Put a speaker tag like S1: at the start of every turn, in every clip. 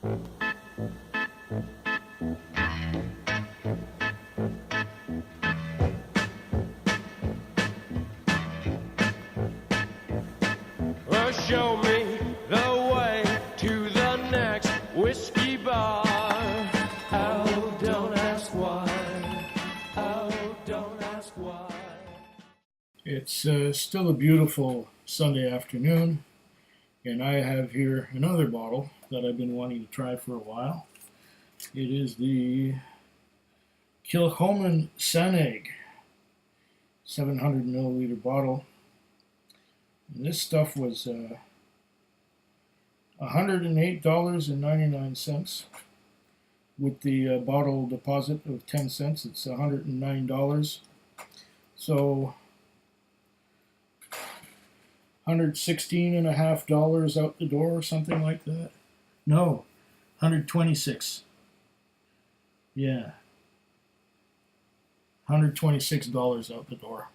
S1: Well, show me the way to the next whiskey bar. Oh, don't ask why. Oh, don't ask why.
S2: It's still a beautiful Sunday afternoon, and I have here another bottle that I've been wanting to try for a while. It is the Kilchoman Sanaig 700 milliliter bottle. And this stuff was $108.99 with the bottle deposit of 10 cents. It's $109. So $116.50 out the door or something like that. No, 126. Yeah. $126 out the door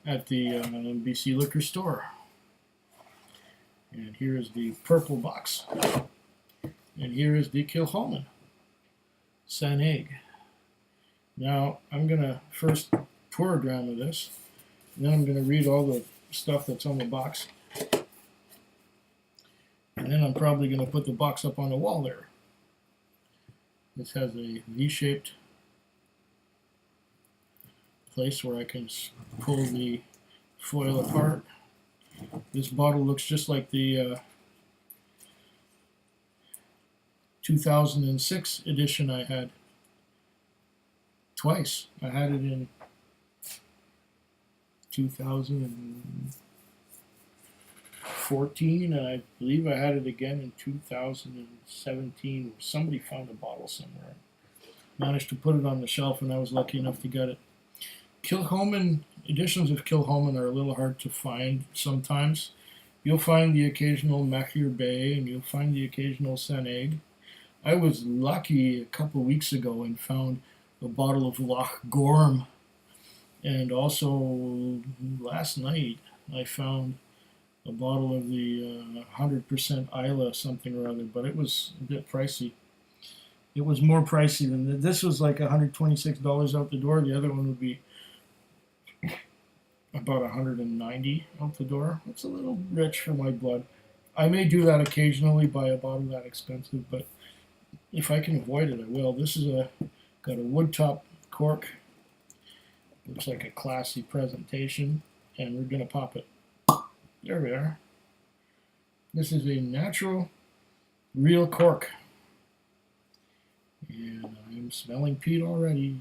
S2: at the BC liquor store. And here is the purple box. And here is the Kilchoman Sanaig. Now, I'm going to first pour a gram of this, and then I'm going to read all the stuff that's on the box. And then I'm probably going to put the box up on the wall there. This has a V-shaped place where I can pull the foil apart. This bottle looks just like the 2006 edition I had twice. I had it in 2014, and I believe I had it again in 2017. Somebody found a bottle somewhere. Managed to put it on the shelf, and I was lucky enough to get it. Kilchoman, editions of Kilchoman are a little hard to find sometimes. You'll find the occasional Machir Bay, and you'll find the occasional Sanaig. I was lucky a couple of weeks ago and found a bottle of Loch Gorm. And also last night I found a bottle of the 100% Islay something or other, but it was a bit pricey. It was more pricey than this. Was like $126 out the door. The other one would be about $190 out the door. It's a little rich for my blood. I may do that occasionally, buy a bottle that expensive, but if I can avoid it, I will. This is got a wood top cork. Looks like a classy presentation, and we're going to pop it. There we are. This is a natural, real cork. And I'm smelling peat already.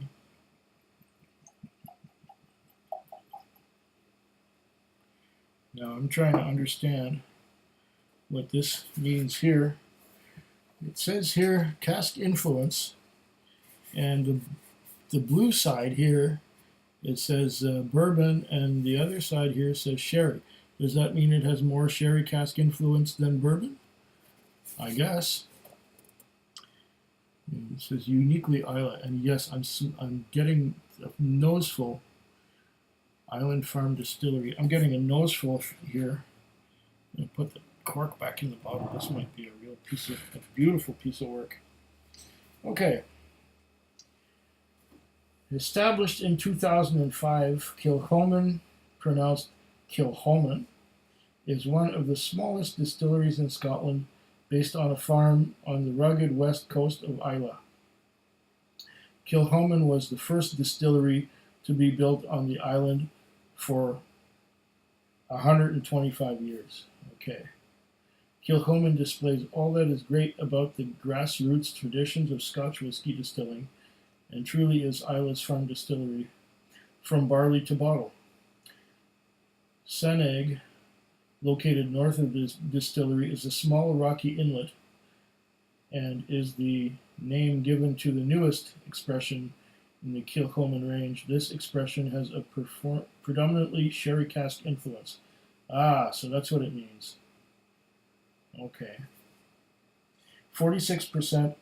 S2: Now I'm trying to understand what this means here. It says here cask influence, and the blue side here, it says bourbon, and the other side here says sherry. Does that mean it has more sherry cask influence than bourbon? I guess. And it says uniquely Islay, and yes, I'm getting a noseful. Island Farm Distillery. I'm getting a noseful here. I'm going to put the cork back in the bottle. This might be a beautiful piece of work. Okay. Established in 2005, Kilchoman, pronounced Kilchoman, is one of the smallest distilleries in Scotland, based on a farm on the rugged west coast of Islay. Kilchoman was the first distillery to be built on the island for 125 years. Okay. Kilchoman displays all that is great about the grassroots traditions of Scotch whisky distilling, and truly is Islay's farm distillery from barley to bottle. Sanaig, located north of this distillery, is a small rocky inlet and is the name given to the newest expression in the Kilchoman range. This expression has a predominantly sherry cask influence. Ah, so that's what it means. Okay. 46%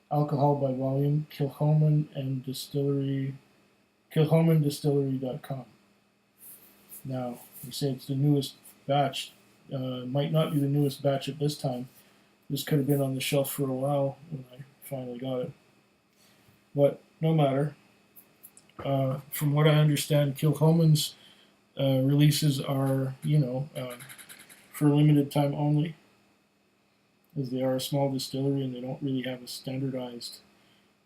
S2: alcohol by volume, Kilchoman and Distillery, KilchomanDistillery.com. Now, you say it's the newest batch. Might not be the newest batch at this time, This could have been on the shelf for a while when I finally got it. But no matter. From what I understand, Kilchoman's releases are, for a limited time only, as they are a small distillery and they don't really have a standardized,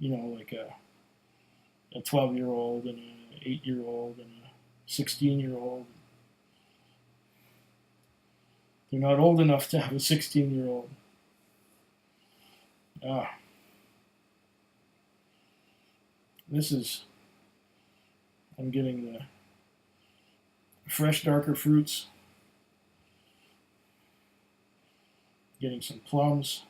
S2: like a 12-year-old and an 8-year-old and a 16-year-old. They're not old enough to have a 16-year-old. I'm getting the fresh, darker fruits. Getting some plums.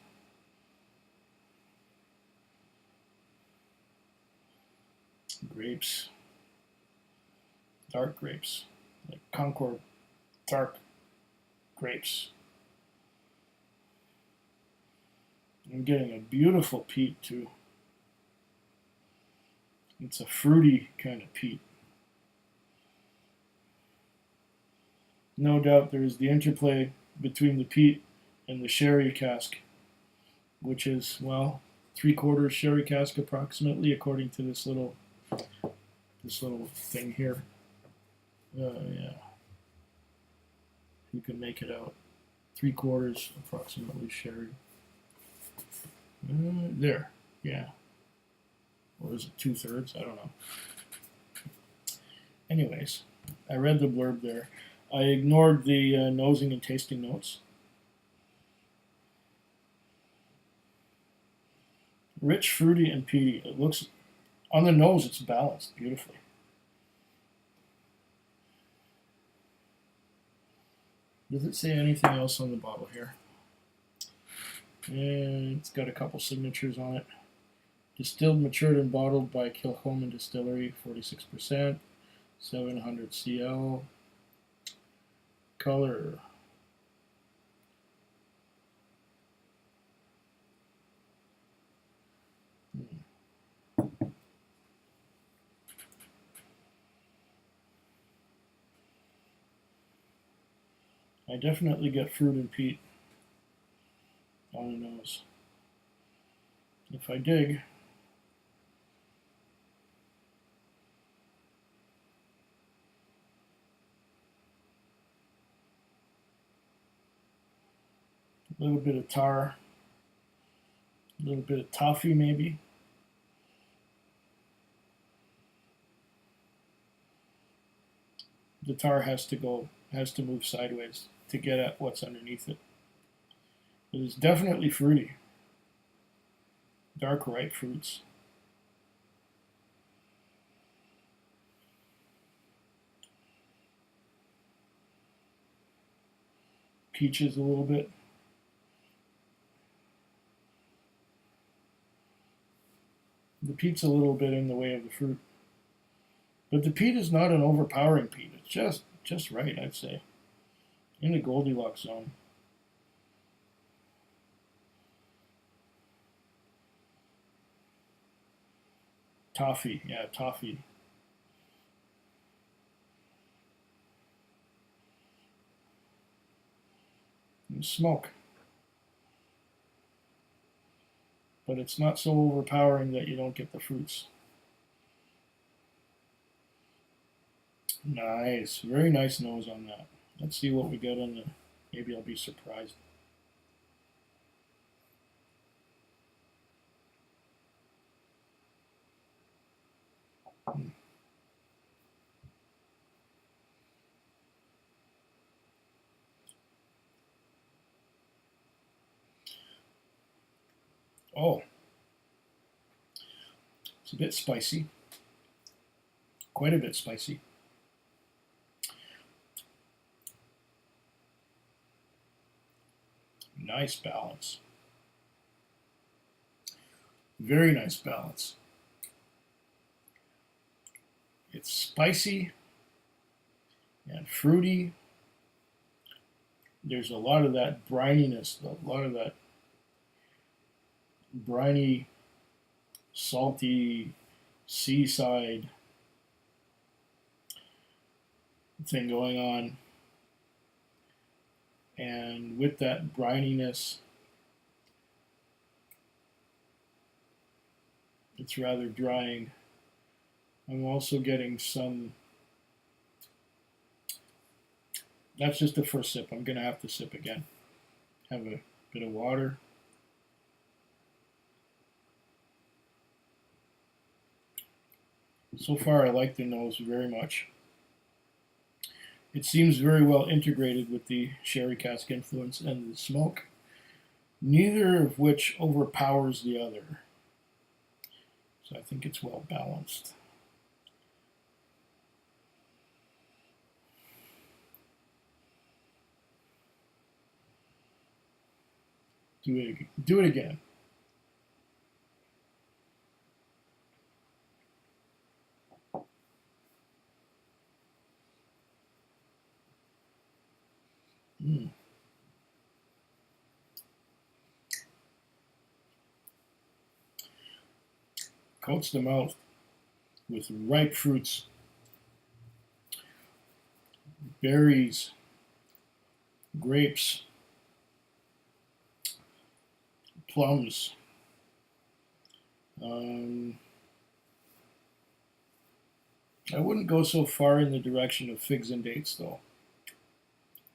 S2: Grapes. Dark grapes. Like Concord dark grapes. I'm getting a beautiful peat too. It's a fruity kind of peat. No doubt there is the interplay between the peat and the sherry cask, which is, well, 3/4 sherry cask approximately, according to this little thing here. Yeah, you can make it out. 3/4 approximately sherry. There, yeah. Or is it 2/3? I don't know. Anyways, I read the blurb there. I ignored the nosing and tasting notes. Rich, fruity, and peaty. It looks, on the nose, it's balanced beautifully. Does it say anything else on the bottle here? And it's got a couple signatures on it. Distilled, matured, and bottled by Kilchoman Distillery, 46%, 700 CL. Color. I definitely get fruit and peat on the nose. If I dig, a little bit of tar, a little bit of toffee maybe. The tar has to move sideways to get at what's underneath it. It is definitely fruity. Dark ripe fruits. Peaches a little bit. The peat's a little bit in the way of the fruit. But the peat is not an overpowering peat. It's just right, I'd say. In the Goldilocks zone. Toffee, yeah, toffee. And smoke. But it's not so overpowering that you don't get the fruits. Nice, very nice nose on that. Let's see what we got on the, maybe I'll be surprised. Oh, it's a bit spicy, quite a bit spicy. Nice balance. Very nice balance. It's spicy and fruity. There's a lot of that brininess, a lot of that briny, salty, seaside thing going on. And with that brininess It's rather drying. I'm also getting some. That's just the first sip. I'm going to have to sip again. Have a bit of water. So far, I like the nose very much. It seems very well integrated with the sherry cask influence and the smoke, neither of which overpowers the other. So I think it's well balanced. Do it again. Coats the mouth with ripe fruits, berries, grapes, plums. I wouldn't go so far in the direction of figs and dates, though.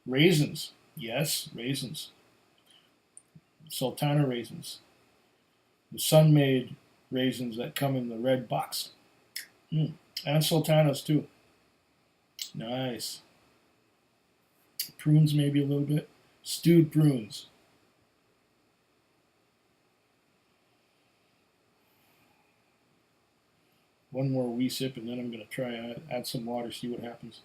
S2: Raisins, yes, raisins. Sultana raisins. The sun-made raisins that come in the red box. And sultanas, too. Nice. Prunes, maybe a little bit. Stewed prunes. One more wee sip, and then I'm going to try add some water, see what happens.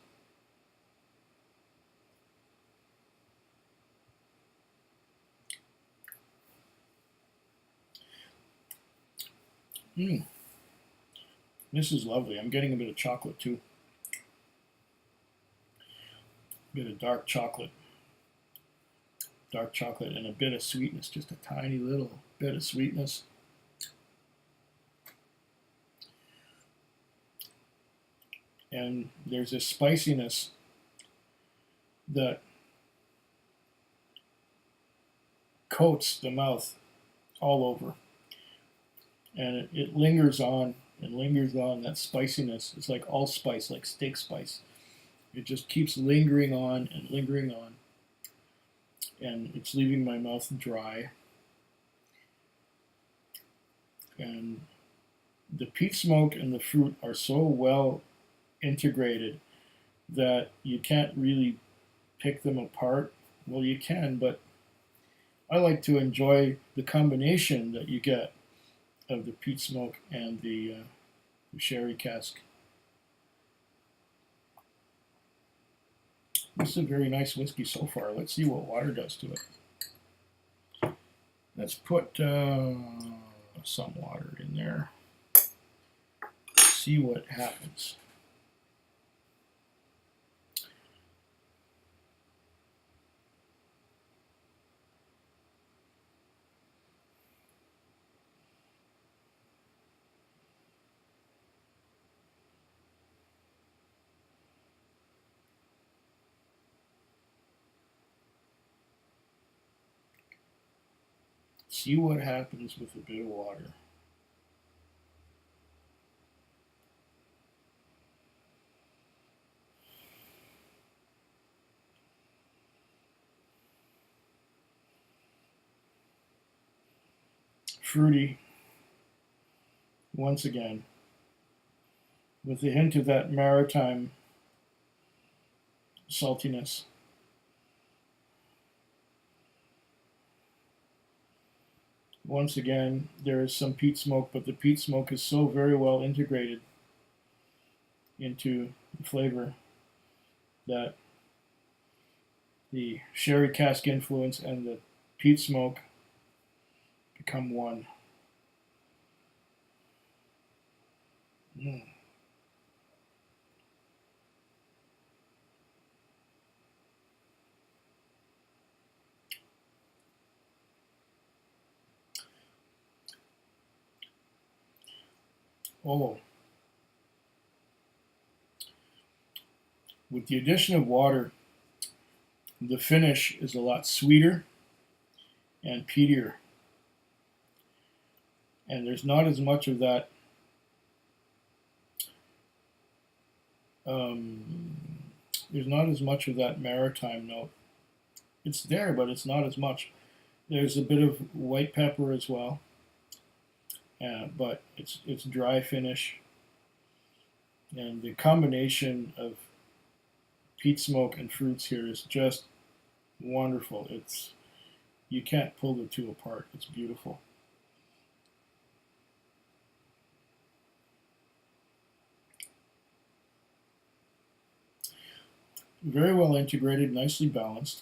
S2: This is lovely. I'm getting a bit of chocolate too. A bit of dark chocolate. Dark chocolate and a bit of sweetness, just a tiny little bit of sweetness. And there's a spiciness that coats the mouth all over. And it lingers on and lingers on. That spiciness, it's like allspice, like steak spice. It just keeps lingering on and lingering on. And it's leaving my mouth dry. And the peat smoke and the fruit are so well integrated that you can't really pick them apart. Well, you can, but I like to enjoy the combination that you get of the peat smoke and the sherry cask. This is a very nice whiskey so far. Let's see what water does to it. Let's put some water in there. See what happens. See what happens with a bit of water. Fruity, once again, with a hint of that maritime saltiness. Once again, there is some peat smoke, but the peat smoke is so very well integrated into the flavor that the sherry cask influence and the peat smoke become one. Oh, with the addition of water, the finish is a lot sweeter and peatier. and there's not as much of that there's not as much of that maritime note. It's there, but it's not as much. There's a bit of white pepper as well, but it's dry finish, and the combination of peat smoke and fruits here is just wonderful. You can't pull the two apart. It's beautiful. Very well integrated, nicely balanced,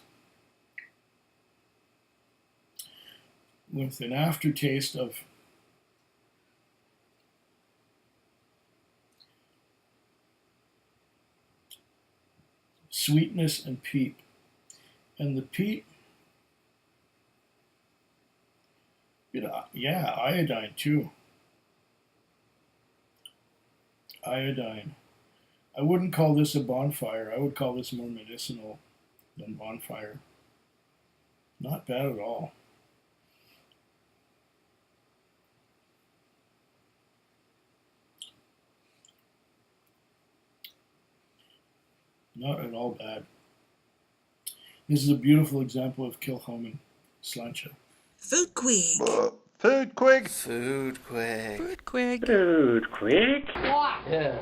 S2: with an aftertaste of sweetness and peat. And the peat, yeah, iodine too. Iodine. I wouldn't call this a bonfire. I would call this more medicinal than bonfire. Not bad at all. Not at all bad. This is a beautiful example of Kilchoman slancha.
S3: Food Quig.
S4: Food Quig.
S5: Food Quig.
S3: Food Quig.
S6: Food Quig.
S1: Yeah.